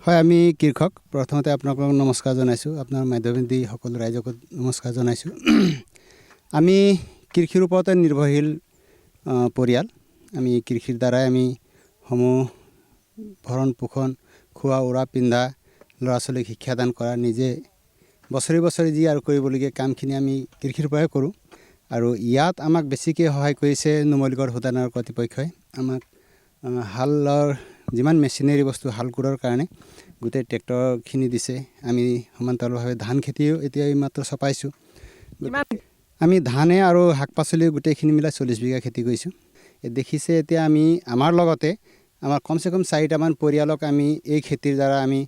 হয়, আমি কৃষক। প্ৰথমতে আপোনাক নমস্কাৰ জনাইছোঁ। আপোনাৰ মাধ্যমেদি সকলো ৰাইজক নমস্কাৰ জনাইছোঁ। আমি কৃষিৰ ওপৰতে নিৰ্ভৰশীল পৰিয়াল। আমি কৃষিৰ দ্বাৰাই আমি সমূহ ভৰণ পোষণ, খোৱা উৰা পিন্ধা, ল'ৰা ছোৱালীক শিক্ষাদান কৰা, নিজে বছৰি বছৰি যি আৰু কৰিবলগীয়া কামখিনি আমি কৃষিৰ পৰাই কৰোঁ। আৰু ইয়াত আমাক বেছিকৈ সহায় কৰিছে নুমলীগড় ভূটানৰ কৰ্তৃপক্ষই। আমাক হালৰ যিমান মেচিনেৰী বস্তু হাল কোৰৰ কাৰণে গোটেই ট্ৰেক্টৰখিনি দিছে। আমি সমান্তৰালভাৱে ধান খেতিও এতিয়া এইমাত্ৰ চপাইছোঁ। আমি ধানে আৰু শাক পাচলি গোটেইখিনি মিলাই 40 বিঘা খেতি কৰিছোঁ। দেখিছে এতিয়া আমি আমাৰ লগতে আমাৰ কমচে কম 4টামান পৰিয়ালক আমি এই খেতিৰ দ্বাৰা আমি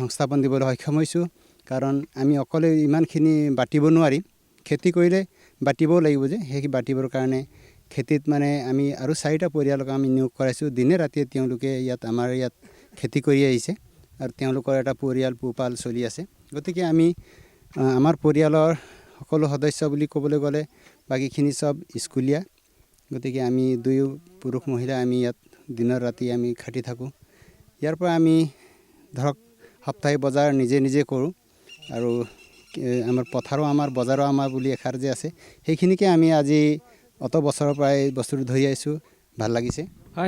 সংস্থাপন দিবলৈ সক্ষম হৈছোঁ। কাৰণ আমি অকলে ইমানখিনি বাটিব নোৱাৰিম। খেতি কৰিলে বাটিবও লাগিব যে, সেই বাটিবৰ কাৰণে খেতিত মানে আমি আৰু 4টা পৰিয়ালক আমি নিয়োগ কৰাইছোঁ। দিনে ৰাতিয়ে তেওঁলোকে আমাৰ ইয়াত খেতি কৰি আহিছে আৰু তেওঁলোকৰ এটা পৰিয়াল পোহপাল চলি আছে। গতিকে আমি আমাৰ পৰিয়ালৰ সকলো সদস্য বুলি ক'বলৈ গ'লে বাকীখিনি চব স্কুলীয়া। গতিকে আমি দুয়ো পুৰুষ মহিলা আমি ইয়াত দিনৰ ৰাতি আমি খাটি থাকোঁ। ইয়াৰ পৰা আমি ধৰক সাপ্তাহিক বজাৰ নিজে নিজে কৰোঁ। আৰু আমাৰ পথাৰো আমাৰ, বজাৰো আমাৰ বুলি এষাৰ যে আছে, সেইখিনিকে আমি আজি অত বছৰৰ পৰাই বস্তুটো ধৰি আহিছোঁ। ভাল লাগিছে।